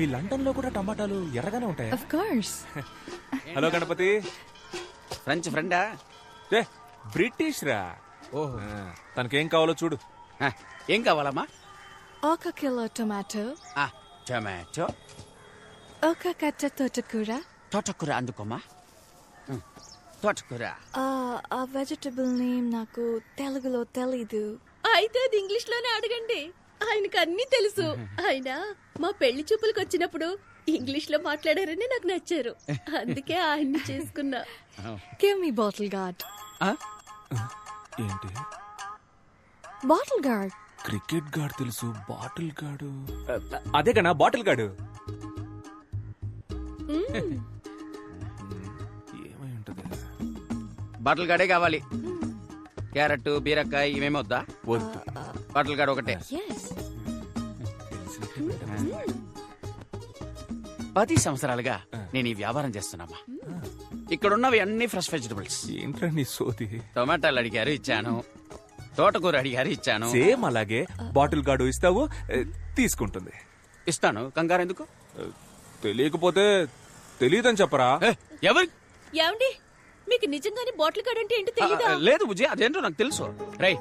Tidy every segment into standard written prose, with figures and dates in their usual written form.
మీ London లో కూడా టమాటాలు ఎర్రగానే ఉంటాయి. Of course. Hello Ganapathi. French ఫ్రెండా? బ్రిటిష్ రా. తనకేం కావాలో చూడు. ఏం కావాలమ్మా? 1 కిలో టొమాటో, టొమాటో, 1 కట్ట తోటకూర. తోటకూర అందుకోమ్మా. తోటకూర. ఆ వెజిటబుల్ నేమ్ నాకు తెలుగులో తెలీదు. అయితే అది ఇంగ్లీష్ లోనే అడగండి, ఆయనకు అన్ని తెలుసు. ఆయన మా పెళ్లి చూపులకు వచ్చినప్పుడు ఇంగ్లీష్ లో మాట్లాడారని నాకు నచ్చారు, అందుకే ఆయన్ని చేసుకున్నా. Give me bottle guard. ఏంటి? Bottle guard. క్రికెట్ గార్డ్ తెలుసు, బాటిల్ గార్డు అదే కన్నా బాటిల్ గార్డు. ఏమై ఉంటది? బాటిల్ గార్డే కావాలి. క్యారెట్, బీరకాయ ఇవేమో వద్దా? వద్దు. బాటిల్ గార్డ్ ఒకటే. yes. 10 సంవత్సరాలుగా నేను ఈ వ్యాపారం చేస్తున్నామా. ఇక్కడున్నవి అన్ని ఫ్రెష్ వెజిటబుల్స్. ఏంట్రా నీ సోది? టొమాటాలు అడిగారు, ఇచ్చాను. తోటకూర అడిగారు, ఇచ్చాను. సేమ్ అలాగే బాటిల్ గార్డు ఇస్తావు, తీసుకుంటుంది. ఇస్తాను, కంగారు ఎందుకు? తెలియకపోతే తెలియదని చెప్పరా. ఎవరు? ఏమండి, మీకు నిజంగానే బాటిల్ గార్డ్ అంటే ఏంటో తెలీదా? లేదు బుజ్జి, అదేంటో నాకు తెలుసు. రై,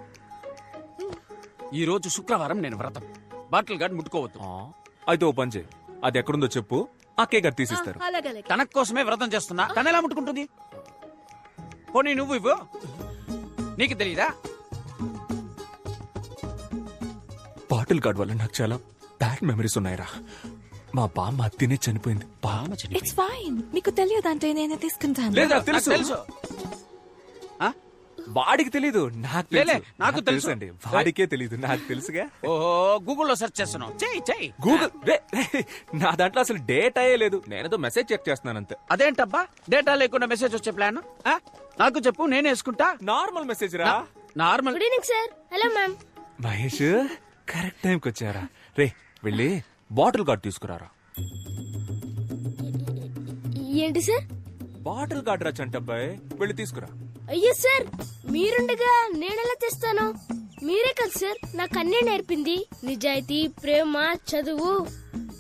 ఈ రోజు శుక్రవారం నేను వ్రతం. బాటిల్ గార్డ్ ముట్టుకోవద్దు. అయితే ఓ పని చేయి, అది ఎక్కడుందో చెప్పు, ఆ కేక్ గారు తీసిస్తారు. అలాగే. తన కోసమే వ్రతం చేస్తున్నా, తన ఎలా ముట్టుకుంటుంది? పోనీ నువ్వు ఇవ్వు, నీకు తెలీదా? బాటిల్ గార్డ్ వల్ల నాకు చాలా బ్యాడ్ మెమరీస్ ఉన్నాయిరా. మా బామ్మ తినే చనిపోయింది. బామ్మ ఇట్స్ చనిపోయింది. ఫైన్. మీకు తెలియదంటే నేనే తీసుకుంటాను. లేదా నాకు తెలుసు. వాడికి తెలీదు, నాకు లేలే, తెలుసు. నాకు తెలుసు అండి, వాడికే తెలీదు, నాకు తెలుసుగా. ఓహో, గూగుల్లో సెర్చ్ చేస్తున్నావు. చెయ్యి. గూగుల్ నా దాంట్లో అసలు డేటాయే లేదు, నేనేదో మెసేజ్ చెక్ చేస్తున్నాను అంతే. అదేంటబ్బా, డేటా లేకుండా మెసేజ్ వచ్చే ప్లాన్? నాకు చెప్పు, నేను వేసుకుంటా. నార్మల్ మెసేజ్ రా. Normal. Good evening sir. Hello ma'am. Mahesh correct టైంకి వచ్చారా. రే వెళ్ళి బాటిల్ గార్డ్ తీసుకురారా. ఏంటి సార్? బాటిల్ గార్డ్ రా చంటబ్బాయ్, వెళ్ళి తీసుకురా. అయ్యో సార్, మీరుండగా నేనెలా తెస్తాను? మీరే కదా సార్ నాకు అన్నీ నేర్పింది. నిజాయితీ, ప్రేమ, చదువు.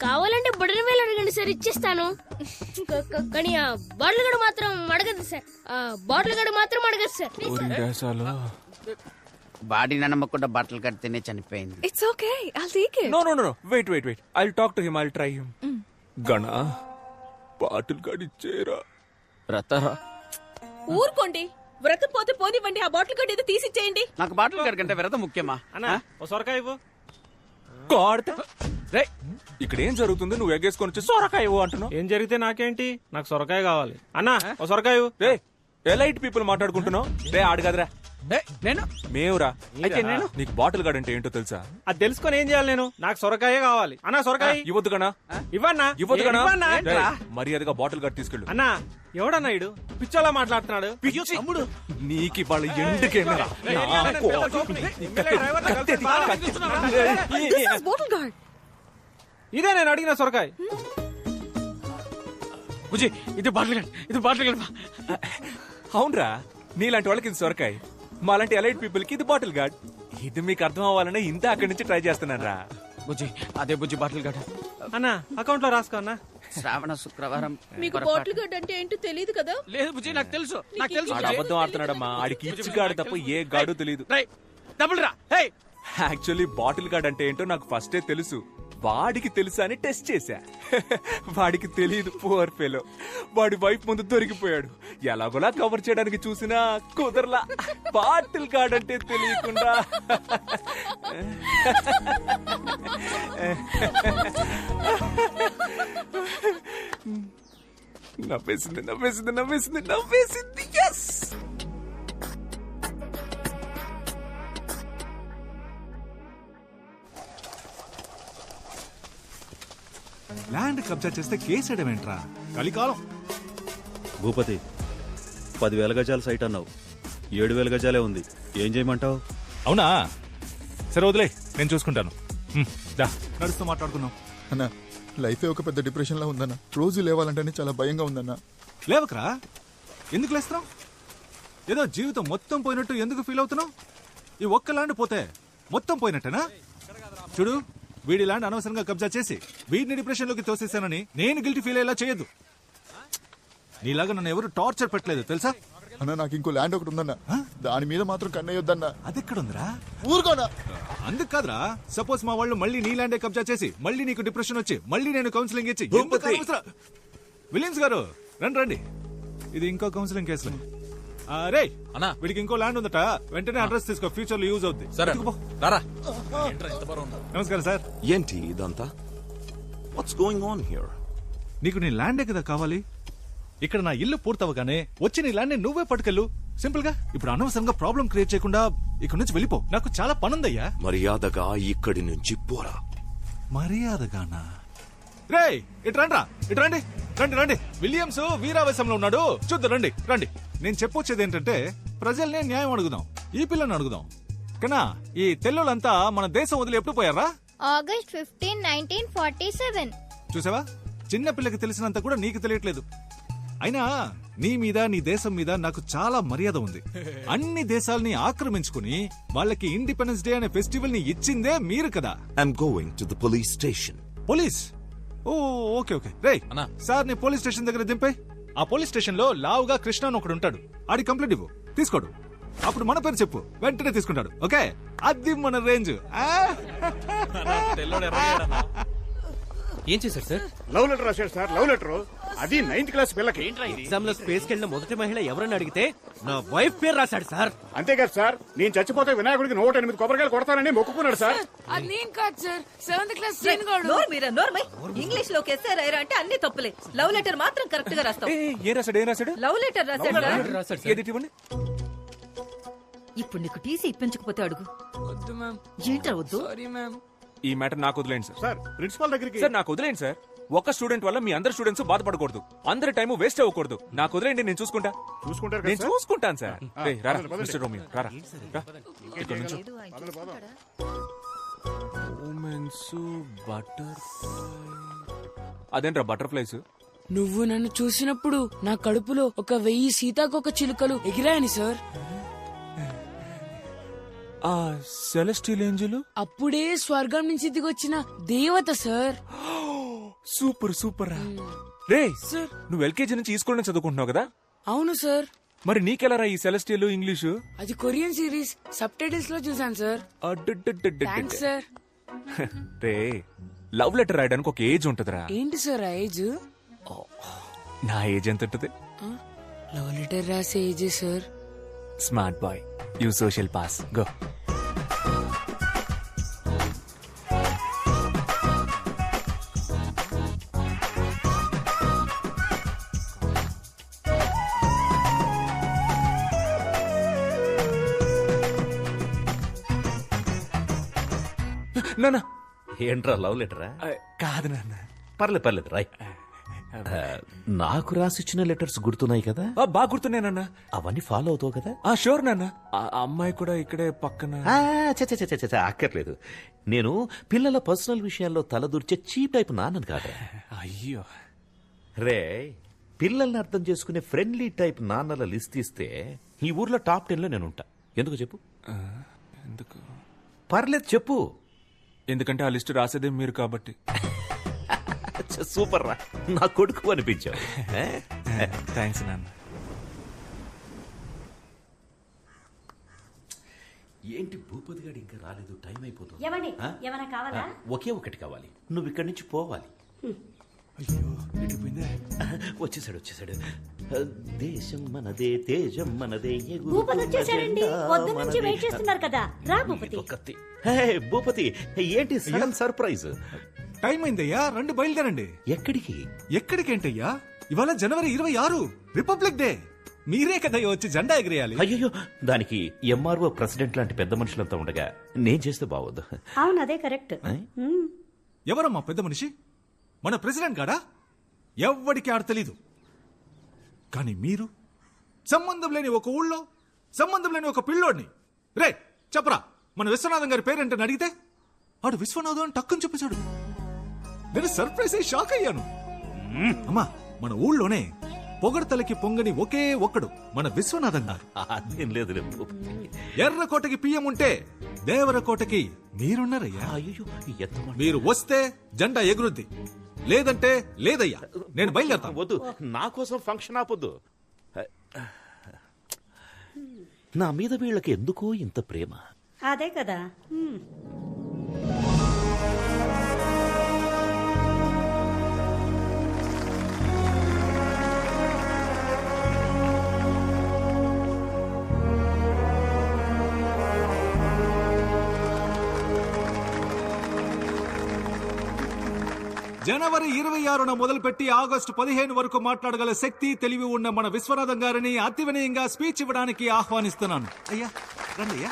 కావాలంటే బుడని వేలు అడగండి సార్, ఇచ్చేస్తాను. కానీ ఆ బాటిల్ గడు మాత్రం అడగదు సార్. ఆ బాటిల్ గడు మాత్రం అడగదు సార్. బాడీ నమ్మకుండా బట్టలు కడితేనే చనిపోయింది. It's okay, I'll take it. No. Wait. I'll talk to him. I'll try him. గణా, bottle gourd ఇచ్చేరా. రతారా, ఊరుకోండి. వ్రతం పోతే పోనివ్వండి, ఆ బాటిల్ గడు ఏదో తీసిచ్చేయండి. నాకు బాటిల్ గార్డ్ కంటే వ్రతం ముఖ్యమా? సొరకాయ ఇవ్వు. ఇక్కడ ఏం జరుగుతుంది? నువ్వు ఎగ్గేసుకొని వచ్చి సొరకాయ ఇవ్వు అంటున్నావు. ఏం జరిగితే నాకేంటి, నాకు సొరకాయ కావాలి. అన్నా ఓ సొరకాయ ఇవ్వు. రే ఎలైట్ పీపుల్ మాట్లాడుకుంటున్నావు. రే ఆడు కదరా, నేను మేవురా. అయితే నేను నీకు బాటిల్ గార్డ్ అంటే ఏంటో తెలుసా? అది తెలుసుకొని ఏం చేయాలి నేను? నాకు సొరకాయ కావాలి. అన్నా సొరకాయ ఇవ్వద్దు కన్నా. ఇవ్వన్నా. ఇవ్వద్దు కన్నా. ఇవ్వన్నా. రేయ్, మర్యాదగా బాటిల్ గార్డ్ తీసుకెళ్ళు. అన్నా, ఎవడన్నా ఇడు పిచ్చోలా మాట్లాడుతున్నాడు? తమ్ముడు, నీకు వాళ్ళ ఎందుకేనా? This is bottle guard. ఇదే నేను అడిగిన సొరకాయ. బుజ్జి, ఇది బాటిల్ గార్డ్. అవునరా, నీలాంటి వాళ్ళకి ఇది సొరకాయ, మాలాంటి ఎలైట్ పీపుల్ కి ఇది బాటిల్ గార్డ్. ఇది మీకు అర్థం అవ్వాలనే ఇంత అక్కడి నుంచి ట్రై చేస్తున్నాను రా. బుజ్జి, అదే బుజ్జి బాటిల్ గార్డ్. అన్నా అకౌంట్ లో రాసుకో అన్నా. శ్రావణ శుక్రవారం. మీకు బాటిల్ గడ్ అంటే ఏంటో తెలియదు కదా? లేదు బుజ్జి, నాకు తెలుసు. ఆడు అబద్ధం ఆడుతున్నాడమ్మా. ఆడికి ఇచ్చి గాడు తప్ప ఏ గాడు తెలియదు. డబుల్ రా. యాక్చువల్లీ బాటిల్ గార్డ్ అంటే ఏంటో నాకు ఫస్టే తెలుసు. వాడికి తెలుసా అని టెస్ట్ చేశా. వాడికి తెలియదు, పువర్ ఫెలో. వాడి వైఫ్ ముందు దొరికిపోయాడు. ఎలాగోలా కవర్ చేయడానికి చూసినా కుదరలా. బాటిల్ గార్డ్ అంటే తెలియకుండా. నవ్వేసింది. ఎస్, ల్యాండ్ కబ్జా చేస్తే కేసేయడం ఏంట్రా? కలికాలం. భూపతి, 10,000 గజాల సైట్ అన్నావు, 7,000 గజాలే ఉంది. ఏం చేయమంటావు? అవునా, సరే వదిలే, నేను చూసుకుంటాను. నడుస్తూ మాట్లాడుకున్నాం. అన్నా, లైఫే ఒక పెద్ద డిప్రెషన్ లా ఉందన్న. రోజు లేవాలంటేనే చాలా భయంగా ఉందన్న. లేవకరా, ఎందుకు లేస్తున్నావు? ఏదో జీవితం మొత్తం పోయినట్టు ఎందుకు ఫీల్ అవుతున్నావు? ఈ ఒక్క ల్యాండ్ పోతే మొత్తం పోయినట్టేనా? చూడు, వీడి ల్యాండ్ అనవసరంగా కబ్జా చేసి వీడిని డిప్రెషన్ లోకి తోసేసానని నేను గిల్టీ ఫీల్ అయ్యేలా చేయొద్దు. నీలాగా నన్ను ఎవరు టార్చర్ పెట్టలేదు తెలుసా? అన్న నాకు ఇంకో ల్యాండ్ ఒకటి ఉందన్న, దాని మీద మాత్రం కన్నయ్యొద్దన్న. అదెక్కడుందిరా? ఊరుకోనా? అందుకు కాదురా, సపోజ్ మా వాళ్ళు మళ్ళీ నీ ల్యాండే కబ్జా చేసి మళ్ళీ నీకు డిప్రెషన్ వచ్చి మళ్ళీ నేను కౌన్సిలింగ్ ఇచ్చి విలియమ్స్ గారు రండి, ఇది ఇంకో కౌన్సిలింగ్ కేసు. రే అన్నా, వీడికి ఇంకో ల్యాండ్ ఉందట, వెంటనే అడ్రస్ తీసుకో, ఫ్యూచర్ లో యూజ్ అవుద్ది. సరే ఎత్తుకుపో. రారా. నమస్కారం సార్. ఏంటి ఇదంతా? What's going on here? నీకు నీ ల్యాండే కదా కావాలి. ఇక్కడ నా ఇల్లు పూర్తవగానే వచ్చి నీ ల్యాండ్ నువ్వే పట్టుకెళ్ళు, సింపుల్ గా. ఇప్పుడు అనవసరంగా ప్రాబ్లం క్రియేట్ చేయకుండా ఇక్కడ నుంచి వెళ్ళిపో, నాకు చాలా పనుందయ్యా. మర్యాదగా ఇక్కడి నుంచి పోరా. మర్యాదగానా? రే ఇట్రండ్రా, ఇట్రండి, రండి రండి. విలియమ్స్ వీరావేశంలో ఉన్నాడు, చూద్దాం రండి రండి. నేను చెప్పొచ్చేది ఏంటంటే, ప్రజల్నే న్యాయం అడుగుదాం, ఈ పిల్లని అడుగుదాం. కన్నా ఈ తెల్లులంతా మన దేశం వదిలి ఎప్పుడు పోయారా? ఆగస్ట్ 15, 1947. చూసావా, చిన్న పిల్లకి తెలిసినంత కూడా నీకు తెలియట్లేదు. అయినా నీ మీద నీ దేశం మీద నాకు చాలా మర్యాద ఉంది. అన్ని దేశాలని ఆక్రమించుకుని వాళ్ళకి ఇండిపెండెన్స్ డే అనే ఫెస్టివల్ ని ఇచ్చిందే మీరు కదా. I'm going to the police station. Police? ఓ ఓకే ఓకే. రే అన్నా. సార్ ని పోలీస్ స్టేషన్ దగ్గర దింపే. ఆ పోలీస్ స్టేషన్ లో లావుగా కృష్ణ అని ఒకడు ఉంటాడు, ఆడి కంప్లైంట్ ఇవ్వు, తీసుకోడు. అప్పుడు మన పేరు చెప్పు, వెంటనే తీసుకుంటాడు. ఓకే, అది మన రేంజ్. ఏం చేశారు సార్? లవ్ లెటర్ రాశాడు సార్, లవ్ లెటర్. అది 9th క్లాస్ పిల్లకి. ఎగ్జామ్ లో స్పేస్ కెళ్ళిన మొదటి మహిళ ఎవరని అడిగితే నా వైఫ్ పేరు రాశాడు సార్. అంతేకాదు సార్, నేను చచ్చిపోతే వినాయకుడికి 108 కొబ్బరికాయలు కొడతానని మొక్కుకున్నాడు సార్. అది నేను కాదు సార్, 7th క్లాస్ ఇంగ్లీష్ లో కెసారా అంటే అన్ని తప్పులే. లవ్ లెటర్ మాత్రం కరెక్ట్ గా రాస్తావు. ఏం రాశాడు, ఏం రాశాడు? లవ్ లెటర్ రాశాడు. ఏది ఇవ్వండి. ఇప్పుడు నీకు టీసీ ఇప్పించకపోతే అడుగు. వద్దు మ్యామ్, ఏంట్రా వద్దు? Sorry ma'am. ఈ మ్యాటర్ నాకు వదిలేండి సార్. సార్ ప్రిన్సిపాల్ దగ్గరికి. సార్ నాకు వదిలేండి సార్. ఒక స్టూడెంట్ వల్ల మీ అందరు స్టూడెంట్స్ బాధపడకూడదు, అందరి టైం వేస్ట్ అవ్వకూడదు. నాకు వదిలేండి, నేను చూసుకుంటా. చూసుకుంటారు నేను కదా సార్? చూసుకుంటాను సార్. ఏయ్, రారా, పదండి, పదండి. మిస్టర్ రోమియో, రారా. రా. ఇక్కడ నుంచో. Romance, butterfly. అదేంట్రా బటర్ఫ్లైస్? నువ్వు నన్ను చూసినప్పుడు నా కడుపులో 1000 సీతాకోక చిలుకలు ఎగిరాయని సార్. ఆ సెలెస్టియల్ ఏంజెల్ అప్పుడే స్వర్గం నుంచి దిగొచ్చిన దేవత సార్. Super super. రే సార్, నువ్వు ఎల్కేజీ నుంచి ఈ స్కూల్ నుంచి చదువుకుంటున్నావు కదా? అవును సార్. మరి నీకెలారా ఈ సెలెస్టియల్ ఇంగ్లీషు? అది కొరియన్ సిరీస్ సబ్ టైటిల్స్ లో చూసాను సార్. Thanks sir. రే లవ్ లెటర్ రాయడానికి ఒక ఏజ్ ఉంటదిరా. ఏంటి సార్ ఆ ఏజ్? నా ఏజ్ ఎంత ఉంటది? లవ్ లెటర్ రాసే age sir. Smart boy, you social pass, go. నాన్న. ఏంట్రా లవ్ లెటరా? కాదు నాన్న. పర్లేదు రాయ్. నాకు రాసిచ్చిన లెటర్స్ గుర్తున్నాయి కదా? బాగా గుర్తున్నానన్నా. అవన్నీ ఫాలో అవుతావు కదా? షూర్ నాన్న. ఆ అమ్మాయి కూడా ఇక్కడే పక్కన. అక్కర్లేదు, నేను పిల్లల పర్సనల్ విషయాల్లో తలదూర్చే చీప్ టైప్ నాన్నను కాదా. అయ్యో రే, పిల్లల్ని అర్థం చేసుకునే ఫ్రెండ్లీ టైప్ నాన్నల లిస్ట్ ఇస్తే ఈ ఊర్లో టాప్ 10 లో నేను ఉంటా. ఎందుకు చెప్పు? ఎందుకు? పర్లేదు చెప్పు. ఎందుకంటే ఆ లిస్ట్ రాసేదే మీరు కాబట్టి. సూపర్ రా, నా కొడుకు అనిపించావు. థ్యాంక్స్ నాన్న. ఏంటి భూపతి గారు ఇంకా రాలేదు? టైం అయిపోతుంది. ఏమైనా కావాలా? ఒకే ఒకటి కావాలి, నువ్వు ఇక్కడి నుంచి పోవాలి. వచ్చేసాడు. దేశం మనదే, తేజం మనదే. కదా రా భూపతి. భూపతి ఏంటి సడన్ సర్ప్రైజ్? టైం అయిందయ్యా, రండి బయలుదేరండి. ఎక్కడికి? ఎక్కడికేంటయ్యా, ఇవాళ జనవరి 26 రిపబ్లిక్ డే. మీరే కదయ్యా వచ్చి జెండా ఎగిరేయాలి. అయ్యో, దానికి ఎంఆర్ఓ ప్రెసిడెంట్ లాంటి పెద్ద మనుషులంతా ఉండగా నేను చేస్తే బావద్దు. అవును, అదే కరెక్ట్. ఎవరమ్మా పెద్ద మనిషి? మన ప్రెసిడెంట్ గాడా? ఎవ్వడికి ఆడ తెలీదు. కానీ మీరు సంబంధం లేని ఒక ఊళ్ళో సంబంధం లేని ఒక పిల్లోడిని, రే చెప్పరా మన విశ్వనాథం గారి పేరేంటని అడిగితే ఆడు విశ్వనాథం అని టక్కుని చెప్పేశాడు. నేను సర్ప్రైజ్ అయ్యి షాక్ అయ్యాను. అమ్మా, మన ఊళ్ళోనే పొగడతలకి పొంగని ఒకే ఒక్కడు మన విశ్వనాథం గారు. అదేం లేదు ఎర్రకోటకి పియ్యం ఉంటే దేవరకోటకి మీరున్నారయ్యా. అయ్యో ఎంత మాట. మీరు వస్తే జెండా ఎగురుద్ది, లేదంటే లేదయ్యా. నేను బయలుదేరతాను. వద్దు, నా కోసం ఫంక్షన్ ఆపొద్దు. నా మీద వీళ్ళకి ఎందుకో ఇంత ప్రేమ. అదే కదా. జనవరి 26న మొదలుపెట్టి ఆగస్టు 15 వరకు మాట్లాడగల శక్తి, తెలివి ఉన్న మన విశ్వనాథం గారిని అతి వినయంగా స్పీచ్ ఇవ్వడానికి ఆహ్వానిస్తున్నాను. అయ్యా రండి అయ్యా.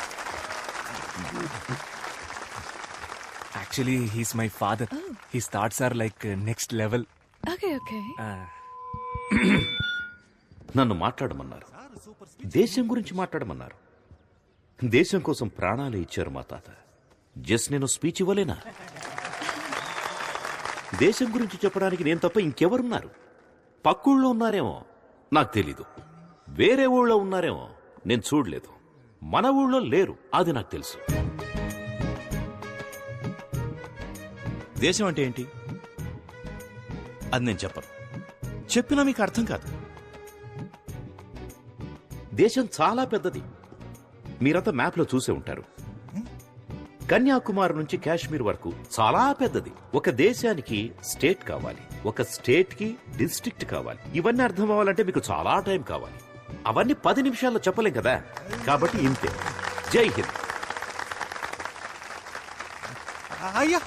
Actually he's my father. His thoughts are like next level. Okay okay. నన్ను మాట్లాడమన్నారు, దేశం గురించి మాట్లాడమన్నారు. దేశం కోసం ప్రాణాలు ఇచ్చారు మా తాత. జస్ట్ నేను స్పీచ్ ఇవ్వలేనా? దేశం గురించి చెప్పడానికి నేను తప్ప ఇంకెవరున్నారు? పక్కూళ్ళో ఉన్నారేమో, నాకు తెలీదు. వేరే ఊళ్ళో ఉన్నారేమో, నేను చూడలేదు. మన ఊళ్ళో లేరు, అది నాకు తెలుసు. దేశం అంటే ఏంటి అది నేను చెప్పను. చెప్పినా మీకు అర్థం కాదు. దేశం చాలా పెద్దది. మీరంతా మ్యాప్లో చూసే ఉంటారు. కన్యాకుమారి నుంచి కాశ్మీర్ వరకు చాలా పెద్దది. ఒక దేశానికి స్టేట్ కావాలి, ఒక స్టేట్ కి డిస్ట్రిక్ట్ కావాలి. ఇవన్నీ అర్థం అవ్వాలంటే మీకు చాలా టైం కావాలి. అవన్నీ 10 నిమిషాల్లో చెప్పలేం కదా. కాబట్టి ఇంతే. జై హింద్. అయ్యా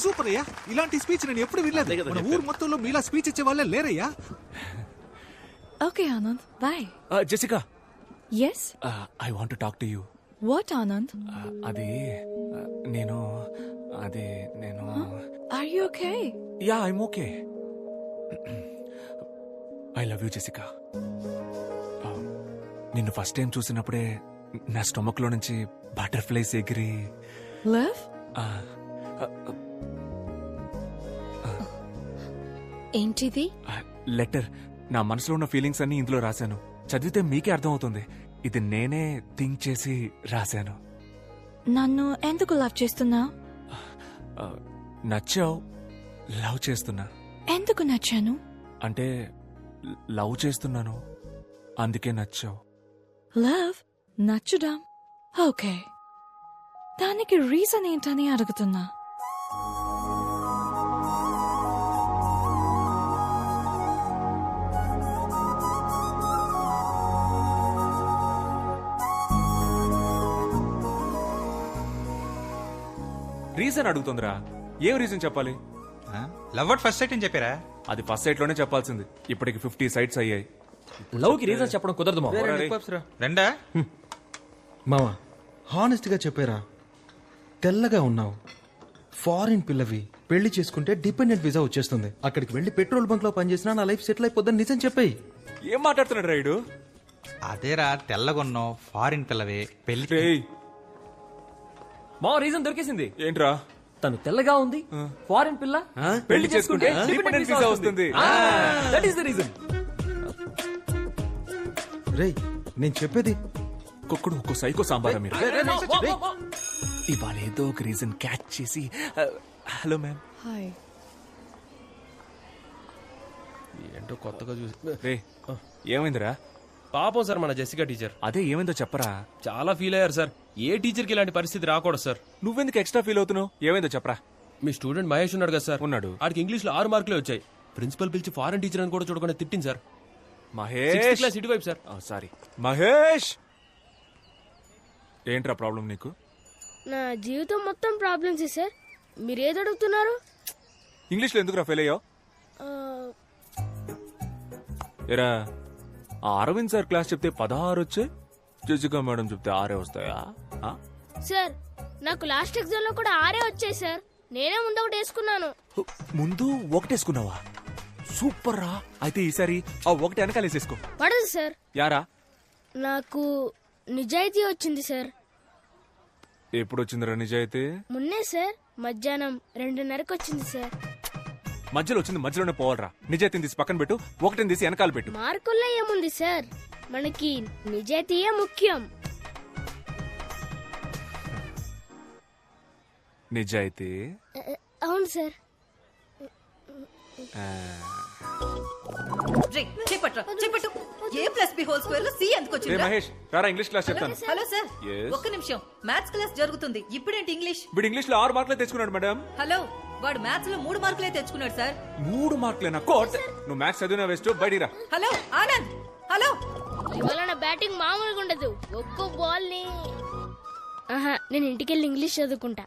సూపర్ అయ్యా. ఇలాంటి స్పీచ్ నేను ఎప్పుడు వినలేదు. మన ఊరు మొత్తంలో మీలా స్పీచ్ ఇచ్చే వాళ్ళే లేరయ్యా. Okay Anand, bye. Jessica, yes, I want to talk to you. What Anand? అది నేను are you okay? Yeah, I'm okay. I love you Jessica. నిన్ను ఫస్ట్ టైం చూసినప్పుడే నా స్టొమక్ లో నుంచి బటర్ఫ్లైస్ ఎగిరి. లవ్? ఏంటిది? లెటర్. నా మనసులో ఉన్న ఫీలింగ్స్ అన్ని ఇందులో రాశాను. చదివితే మీకే అర్థం అవుతుంది. ఇది నేనే థింక్ చేసి రాశాను. నన్ను ఎందుకు లవ్ చేస్తున్నా? నచ్చావు, లవ్ చేస్తున్నా. ఎందుకు నచ్చాను? అంటే లవ్ చేస్తున్నాను, అందుకే నచ్చావు. లవ్ నచ్చుడా? ఓకే, దానికి రీజన్ ఏంటని అడుగుతున్నా. రీజన్ అడుగుతుందిరా. ఏం రీజన్ చెప్పాలి? లవ్ అట్ ఫస్ట్ సైట్ అని చెప్పారా? అది ఫస్ట్ సైట్ లోనే చెప్పాల్సింది. ఇప్పటికి 50 సైట్స్ అయ్యాయి. లవ్ కి రీజన్ చెప్పడం కుదరదు మామ. రెండా మామా హానెస్ట్ గా చెప్పారా? తెల్లగా ఉన్నావు, ఫారిన్ పిల్లవి, పెళ్లి చేసుకుంటే డిపెండెంట్ వీసా వచ్చేస్తుంది. అక్కడికి వెళ్లి పెట్రోల్ బంక్ లో పనిచేసినా నా లైఫ్ సెటిల్ అయిపోద్దని నిజం చెప్పాయి. ఏం మాట్లాడుతున్నాడు రైడు? అదేరా, తెల్లగొన్నావు, ఫారిన్ పిల్లవే, పెళ్లి. మా రీజన్ దొరికేసింది. ఏంట్రా? తను తెల్లగా ఉంది, ఫారిన్ పిల్ల, పెళ్లి చేసుకుంటే డిపెండెంట్ వీసా వస్తుంది. That is the reason. రేయ్ నేను చెప్పేది. కుక్కుడు ఒక్కో సైకో సాంబారా మీరు. ఇవాళ ఏదో ఒక రీజన్ క్యాచ్ చేసి. Hello ma'am. హాయ్. ఏంటో కొత్తగా చూసి. రే ఏమైందిరా? పాపం సార్ మన జెసికా టీచర్. అదే ఏమైందో చెప్పరా. చాలా ఫీల్ అయ్యారు సార్. ఏ టీచర్ కి ఇలాంటి పరిస్థితి రాకూడదు సార్. నువ్వెందుకు ఎక్స్ట్రా ఫీల్ అవుతున్నావు? ఏమైందో చెప్పరా. మీ స్టూడెంట్ మహేష్ ఉన్నాడు కదా సార్. ఉన్నాడు. ఆడికి ఇంగ్లీష్ లో 6 మార్కులే వచ్చాయి. ప్రిన్సిపల్ పిలిచి ఫారెన్ టీచర్ అని కూడా చూడకుండా తిట్టింది సార్. మహేష్ క్లాస్ ఇటువైపు సార్. సారీ మహేష్. ఏంట్రా ప్రాబ్లం నీకు? నా జీవితం మొత్తం ప్రాబ్లమ్స్ సార్. మీరేదో అడుగుతున్నారు? ఇంగ్లీష్ లో ఎందుకురా ఫెయిల్ అయ్యావు? ఏరా, అరవింద్ సార్ క్లాస్ చెప్తే 16 వచ్చాయి, జెసికా మేడం చెప్తే 6 వస్తాయా? సార్ నాకు లాస్ట్ ఎగ్జామ్ లో కూడా 6 వచ్చాయి సార్. నేనే ముందు ఒకటి వేసుకున్నాను. ముందు ఒకటేసుకున్నావా? సూపర్ రా. అయితే ఈసారి ఆ ఒకటి వెనకాలేసేసుకో. పడదు సార్. యారా? నాకు నిజాయితీ వచ్చింది సార్. ఎప్పుడు వచ్చిందిరా నిజాయితీ? మొన్నే సార్, మధ్యాహ్నం 2:30కి వచ్చింది సార్. మధ్యలో వచ్చింది మధ్యలోనే పోవాలరా. నిజాయితీని తీసి పక్కన పెట్టు, ఒకటిని తీసి వెనకాల పెట్టు. మార్కుల్లో ఏముంది సార్, మనకి నిజాయితీయే ముఖ్యం. నిజాయితీ. అవును సార్. చెప్పట్టు ఏ ప్లస్ బి హోల్ స్క్వేర్ లో సి ఎందుకు రే వచ్చింది? మహేష్ రారా, ఇంగ్లీష్ క్లాస్ చెప్తాను. Hello sir, Yes. ఒక్క నిమిషం. మ్యాథ్స్ క్లాస్ జరుగుతుంది. ఇప్పుడేంటి ఇంగ్లీష్? వీడు ఇంగ్లీష్ లో 6 మార్కులే తెచ్చుకున్నాడు మేడం. హలో, వాడు మ్యాథ్స్ లో 3 మార్కులే తెచ్చుకున్నాడు సార్. 3 మార్కులేనా? కోట్ నువ్వు మ్యాథ్స్ చదివినా వేస్ట్, బయటిరా. Hello Anand, hello. ఇవాళ నా బ్యాటింగ్ మామూలుగా ఉండదు. ఒక్కో బాల్ ని నేను ఇంటికెళ్ళి ఇంగ్లీష్ చదువుకుంటా.